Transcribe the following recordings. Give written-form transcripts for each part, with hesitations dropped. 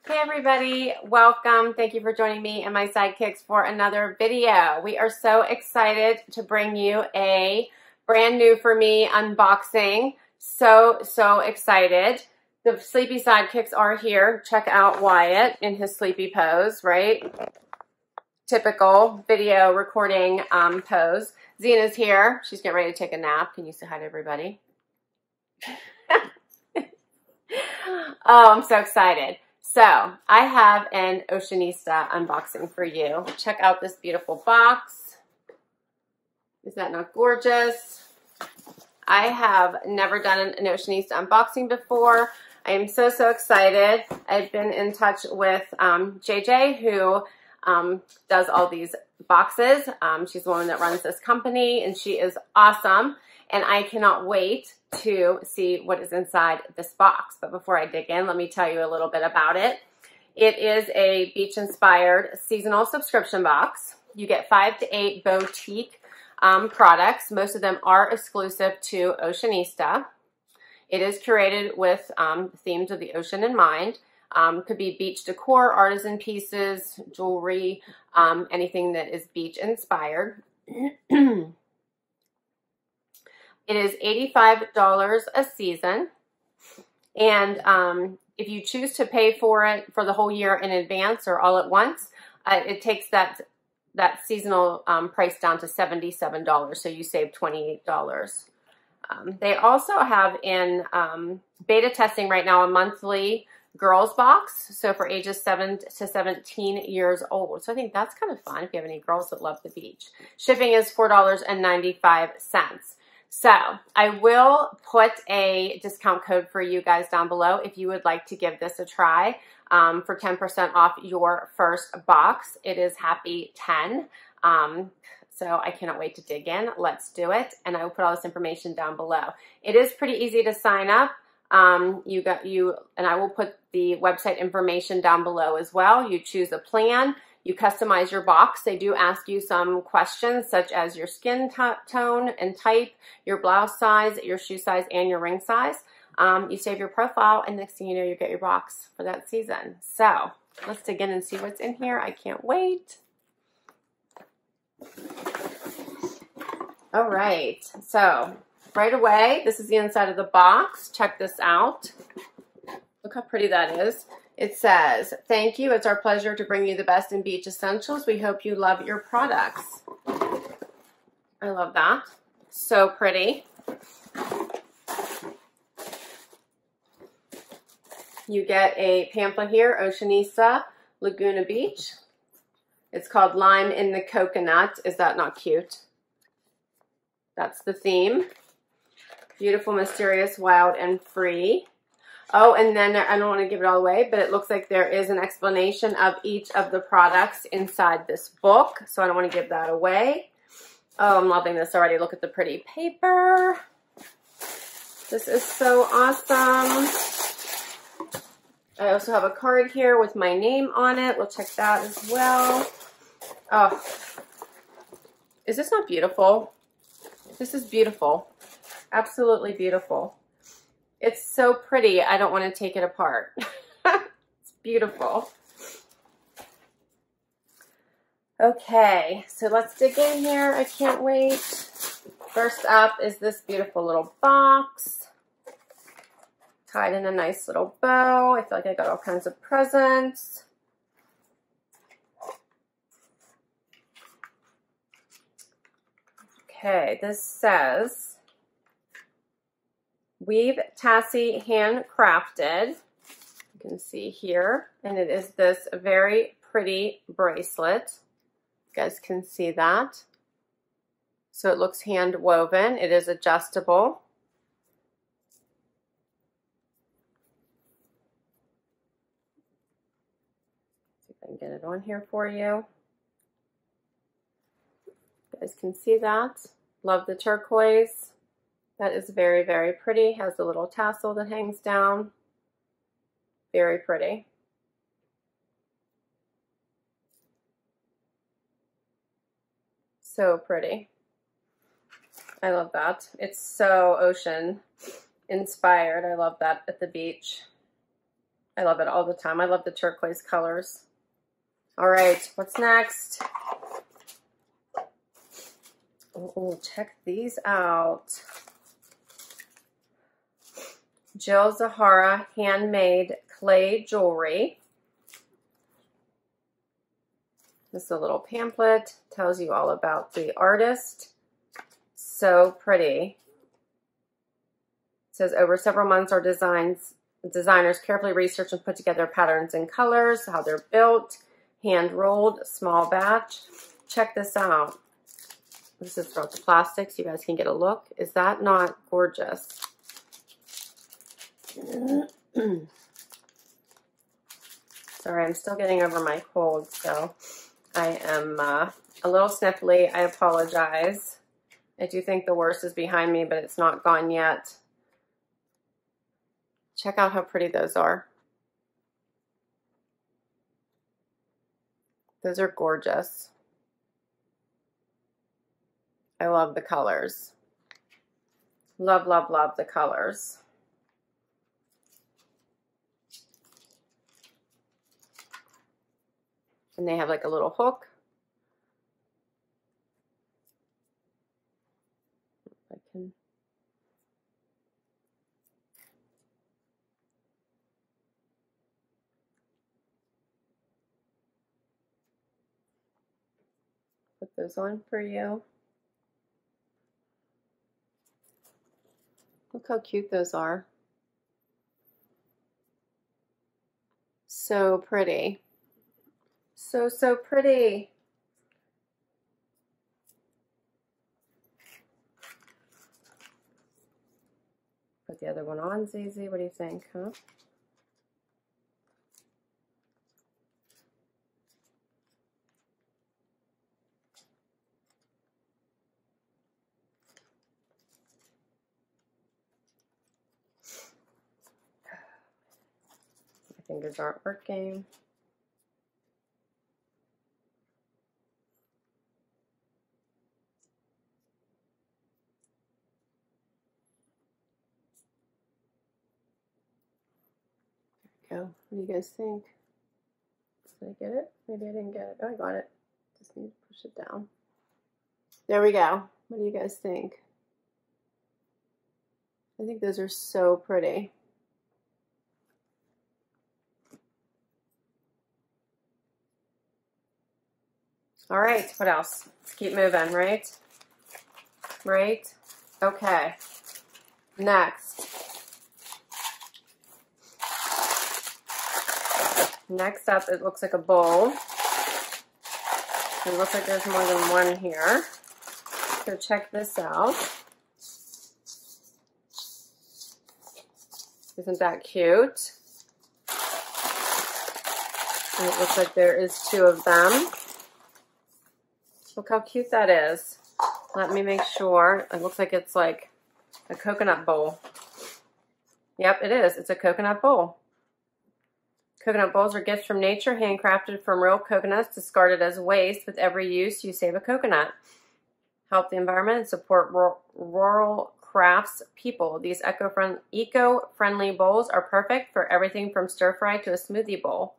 Hey everybody, welcome. Thank you for joining me and my sidekicks for another video. We are so excited to bring you a brand new for me unboxing. So excited. The sleepy sidekicks are here. Check out Wyatt in his sleepy pose, right? Typical video recording pose. Zena's here. She's getting ready to take a nap. Can you say hi to everybody? Oh, I'm so excited. So I have an Oceanista unboxing for you. Check out this beautiful box. Is that not gorgeous? I have never done an Oceanista unboxing before. I am so excited. I've been in touch with JJ, who does all these boxes. She's the one that runs this company, and she is awesome. And I cannot wait to see what is inside this box. But before I dig in, let me tell you a little bit about it. It is a beach-inspired seasonal subscription box. You get 5 to 8 boutique products. Most of them are exclusive to Oceanista. It is curated with themes of the ocean in mind. Could be beach decor, artisan pieces, jewelry, anything that is beach-inspired. It is $85 a season, and if you choose to pay for it for the whole year in advance or all at once, it takes that seasonal price down to $77, so you save $28. They also have in beta testing right now a monthly girls box, so for ages 7 to 17 years old. So I think that's kind of fun if you have any girls that love the beach. Shipping is $4.95. So I will put a discount code for you guys down below if you would like to give this a try for 10% off your first box. It is Happy 10. So I cannot wait to dig in. Let's do it. And I will put all this information down below. It is pretty easy to sign up. And I will put the website information down below as well. You choose a plan. You customize your box. They do ask you some questions such as your skin tone and type, your blouse size, your shoe size, and your ring size. You save your profile, and next thing you know, you get your box for that season. So let's dig in and see what's in here. I can't wait. All right. So right away, this is the inside of the box. Check this out. Look how pretty that is. It says, "Thank you. It's our pleasure to bring you the best in beach essentials. We hope you love your products." I love that. So pretty. You get a pamphlet here, Oceanista, Laguna Beach. It's called Lime in the Coconut. Is that not cute? That's the theme. Beautiful, mysterious, wild, and free. Oh, and then I don't want to give it all away, but it looks like there is an explanation of each of the products inside this book, so I don't want to give that away. Oh, I'm loving this already. Look at the pretty paper. This is so awesome. I also have a card here with my name on it. We'll check that as well. Oh, is this not beautiful? This is beautiful. Absolutely beautiful. It's so pretty, I don't want to take it apart. It's beautiful. Okay, so let's dig in here. I can't wait. First up is this beautiful little box. Tied in a nice little bow. I feel like I got all kinds of presents. Okay, this says, "Weave Taffy handcrafted." You can see here, and it is this very pretty bracelet. You guys can see that. So it looks hand woven. It is adjustable. See if I can get it on here for you. You guys can see that. Love the turquoise. That is very pretty. Has a little tassel that hangs down. Very pretty. So pretty. I love that. It's so ocean inspired. I love that at the beach. I love it all the time. I love the turquoise colors. All right, what's next? Oh, check these out. Jill Zahara handmade clay jewelry. This is a little pamphlet, tells you all about the artist. So pretty. It says over several months our designers carefully research and put together patterns and colors, how they're built, hand rolled, small batch. Check this out. This is from the plastic so you guys can get a look. Is that not gorgeous? Sorry, I'm still getting over my cold, so I am a little sniffly. I apologize. I do think the worst is behind me, but it's not gone yet. Check out how pretty those are. Those are gorgeous. I love the colors. Love, love, love the colors. And they have like a little hook. I can. Put those on for you. Look how cute those are. So pretty. So, so pretty. Put the other one on, Zizi. What do you think, huh? My fingers aren't working. Go. What do you guys think? Did I get it? Maybe I didn't get it. Oh, I got it. Just need to push it down. There we go. What do you guys think? I think those are so pretty. All right, what else? Let's keep moving, right? Right? Okay. Next. Next up, it looks like a bowl. It looks like there's more than one here. So check this out. Isn't that cute? And it looks like there is two of them. Look how cute that is. Let me make sure. It looks like it's like a coconut bowl. Yep, it is. It's a coconut bowl. Coconut bowls are gifts from nature, handcrafted from real coconuts, discarded as waste. With every use, you save a coconut. Help the environment and support rural crafts people. These eco-friendly bowls are perfect for everything from stir fry to a smoothie bowl.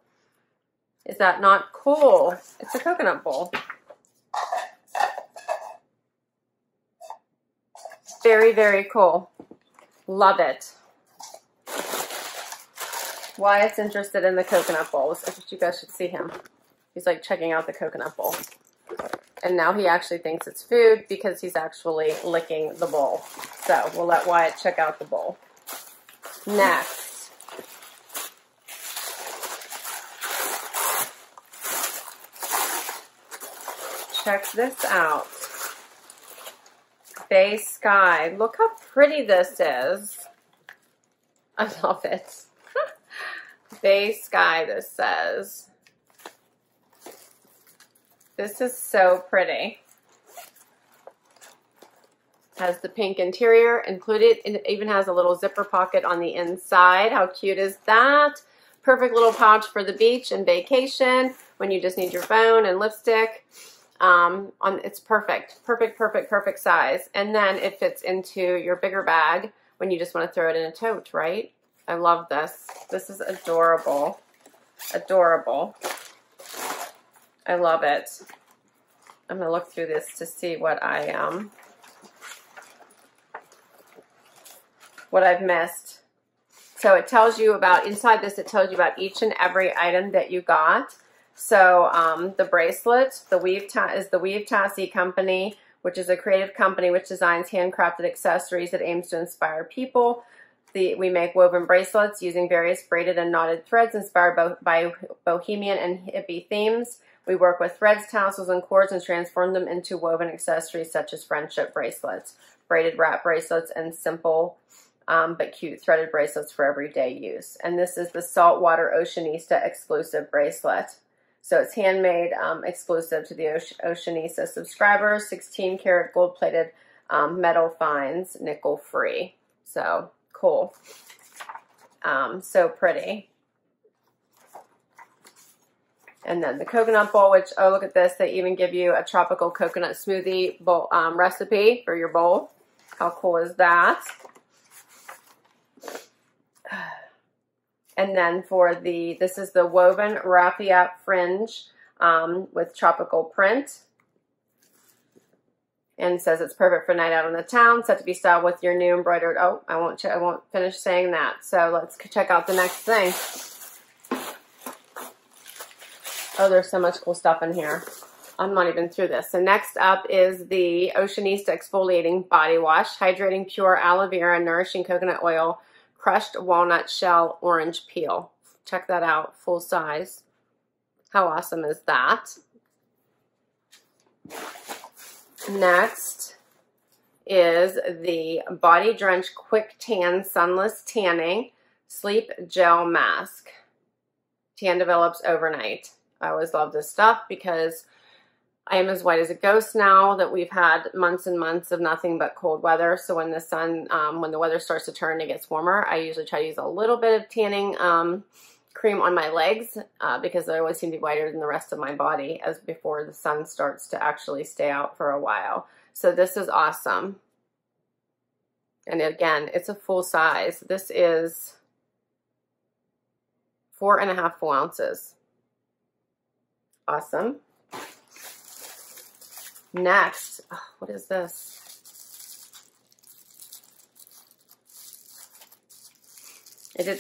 Is that not cool? It's a coconut bowl. Very, very cool. Love it. Wyatt's interested in the coconut bowls. I think you guys should see him. He's like checking out the coconut bowl. And now he actually thinks it's food because he's actually licking the bowl. So we'll let Wyatt check out the bowl. Next. Check this out. Bay Sky. Look how pretty this is. I love it. Bay Sky, this says. This is so pretty. Has the pink interior included. It even has a little zipper pocket on the inside. How cute is that? Perfect little pouch for the beach and vacation when you just need your phone and lipstick. It's perfect. Perfect, perfect, perfect size. And then it fits into your bigger bag when you just want to throw it in a tote, right? I love this. This is adorable. Adorable. I love it. I'm going to look through this to see what I've missed. So it tells you about, inside this, it tells you about each and every item that you got. So the bracelet, is the Weave Taffy Company, which is a creative company which designs handcrafted accessories that aims to inspire people. We make woven bracelets using various braided and knotted threads inspired by bohemian and hippie themes. We work with threads, tassels, and cords and transform them into woven accessories such as friendship bracelets, braided wrap bracelets, and simple but cute threaded bracelets for everyday use. And this is the Saltwater Oceanista exclusive bracelet. So it's handmade, exclusive to the Oceanista subscribers, 16 karat gold plated metal fines, nickel free. So cool. So pretty. And then the coconut bowl, which, oh, look at this. They even give you a tropical coconut smoothie bowl, recipe for your bowl. How cool is that? And then for this is the woven Raffia Fringe with tropical print. And it says it's perfect for night out on the town, set to be styled with your new embroidered. Oh, I won't finish saying that. So let's check out the next thing. Oh, there's so much cool stuff in here. I'm not even through this. So next up is the Oceanista Exfoliating Body Wash. Hydrating pure aloe vera, nourishing coconut oil, crushed walnut shell, orange peel. Check that out, full size. How awesome is that? Next is the BodyDrench QuickTan Sunless Tanning Sleep Gel Mask. Tan develops overnight. I always love this stuff because I am as white as a ghost now that we've had months and months of nothing but cold weather. So when when the weather starts to turn, it gets warmer, I usually try to use a little bit of tanning cream on my legs because I always seem to be whiter than the rest of my body as before the sun starts to actually stay out for a while. So this is awesome. And again, it's a full size. This is 4.5 full ounces. Awesome. Next, oh, what is this?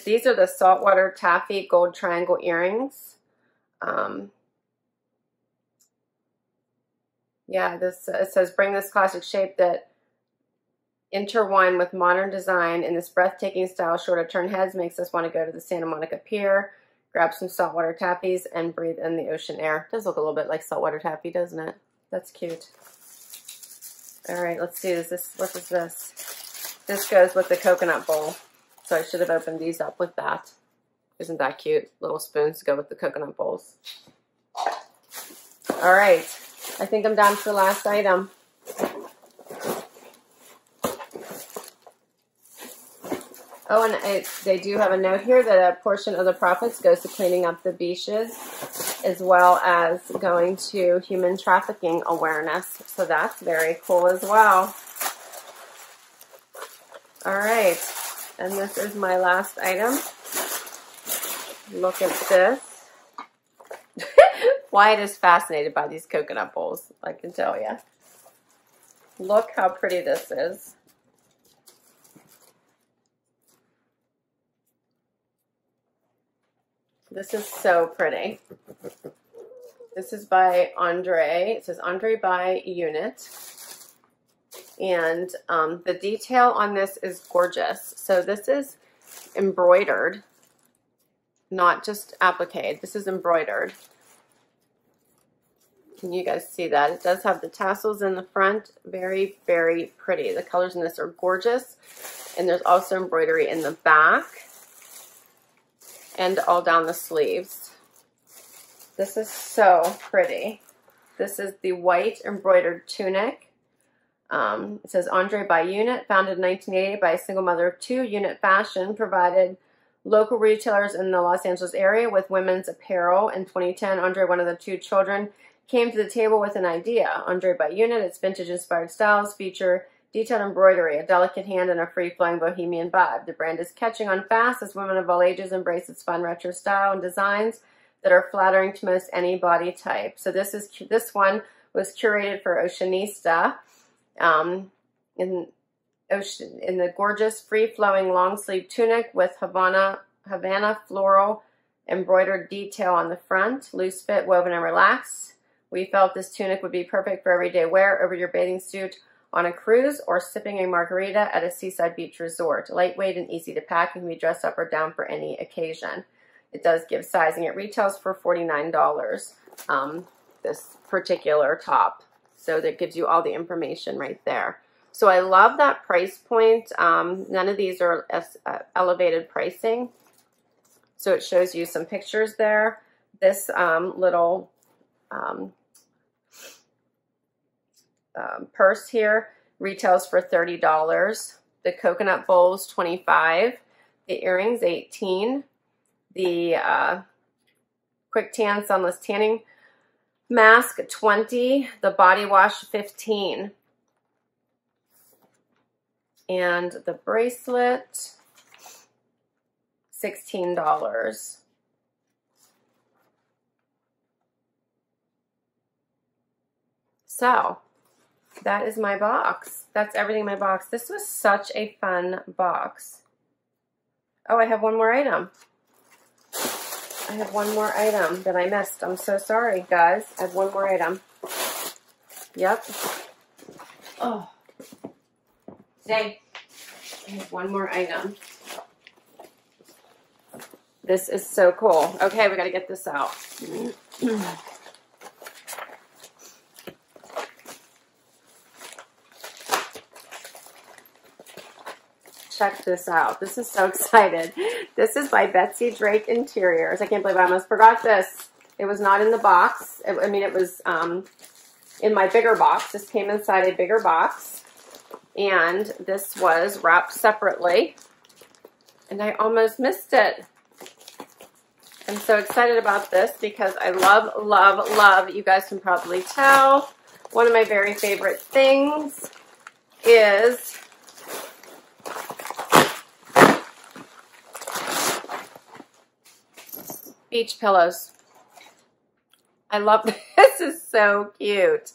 These are the Saltwater Taffy Gold Triangle Earrings. Yeah, it says, bring this classic shape that intertwine with modern design in this breathtaking style, sure to turn heads, makes us want to go to the Santa Monica Pier, grab some saltwater taffies, and breathe in the ocean air. It does look a little bit like saltwater taffy, doesn't it? That's cute. All right, let's see. What is this? This goes with the coconut bowl. So I should have opened these up with that. Isn't that cute? Little spoons to go with the coconut bowls. All right. I think I'm down to the last item. Oh, and they do have a note here that a portion of the profits goes to cleaning up the beaches as well as going to human trafficking awareness. So that's very cool as well. All right. And this is my last item. Look at this. Wyatt is fascinated by these coconut bowls, I can tell you. Look how pretty this is. This is so pretty. This is by Andre. It says Andre by Unit. And the detail on this is gorgeous. So this is embroidered, not just appliqued. This is embroidered. Can you guys see that? It does have the tassels in the front. Very, very pretty. The colors in this are gorgeous. And there's also embroidery in the back and all down the sleeves. This is so pretty. This is the white embroidered tunic. It says Andre by Unit, founded in 1988 by a single mother of two. Unit Fashion provided local retailers in the Los Angeles area with women's apparel. In 2010, Andre, one of the two children, came to the table with an idea. Andre by Unit, its vintage-inspired styles feature Detailed embroidery, a delicate hand, and a free-flowing bohemian vibe. The brand is catching on fast as women of all ages embrace its fun retro style and designs that are flattering to most any body type. So this one was curated for Oceanista in the gorgeous free-flowing long-sleeve tunic with Havana floral embroidered detail on the front, loose fit, woven, and relaxed. We felt this tunic would be perfect for everyday wear over your bathing suit on a cruise or sipping a margarita at a seaside beach resort. Lightweight and easy to pack and can be dressed up or down for any occasion. It does give sizing. It retails for $49, this particular top. So that gives you all the information right there. So I love that price point. None of these are elevated pricing. So it shows you some pictures there. This little purse here retails for $30. The coconut bowls, $25. The earrings, $18. The QuickTan Sunless Tanning Mask, $20. The body wash, $15. And the bracelet, $16. So that is my box. That's everything in my box. This was such a fun box. Oh, I have one more item. I have one more item that I missed. I'm so sorry, guys. I have one more item. Yep. Oh. Today, I have one more item. This is so cool. Okay, we got to get this out. Check this out. This is so excited. This is by Betsy Drake Interiors. I can't believe I almost forgot this. It was not in the box. I mean, it was in my bigger box. This came inside a bigger box. And this was wrapped separately. And I almost missed it. I'm so excited about this because I love, love, love, you guys can probably tell, one of my very favorite things is beach pillows. I love this. This is so cute.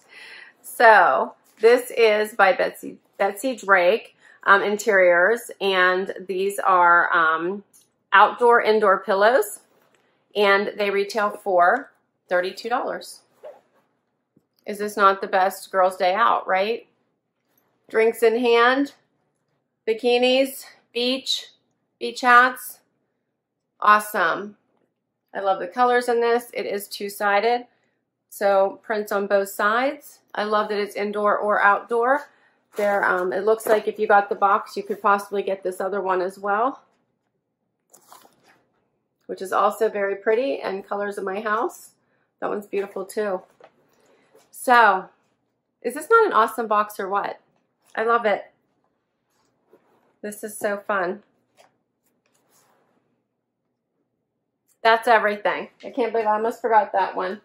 So this is by Betsy Drake Interiors, and these are outdoor indoor pillows, and they retail for $32. Is this not the best girls' day out, right? Drinks in hand, bikinis, beach hats. Awesome. I love the colors in this. It is two-sided, so prints on both sides. I love that it's indoor or outdoor. There, it looks like if you got the box, you could possibly get this other one as well, which is also very pretty and colors of my house. That one's beautiful too. So, is this not an awesome box or what? I love it. This is so fun. That's everything. I can't believe I almost forgot that one.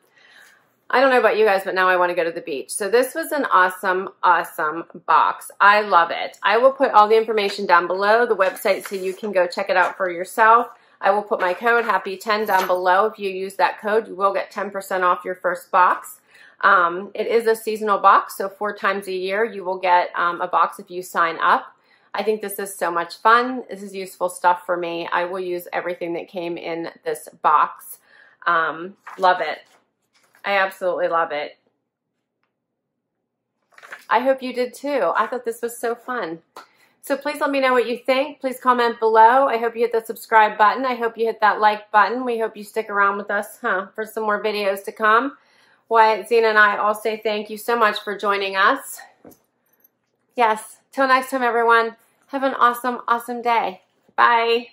I don't know about you guys, but now I want to go to the beach. So this was an awesome, awesome box. I love it. I will put all the information down below, the website, so you can go check it out for yourself. I will put my code, HAPPY10, down below. If you use that code, you will get 10% off your first box. It is a seasonal box, so 4 times a year you will get a box if you sign up. I think this is so much fun. This is useful stuff for me. I will use everything that came in this box. Love it. I absolutely love it. I hope you did too. I thought this was so fun. So please let me know what you think. Please comment below. I hope you hit the subscribe button. I hope you hit that like button. We hope you stick around with us for some more videos to come. Wyatt, Zena, and I all say thank you so much for joining us. Yes. Till next time, everyone. Have an awesome, awesome day. Bye.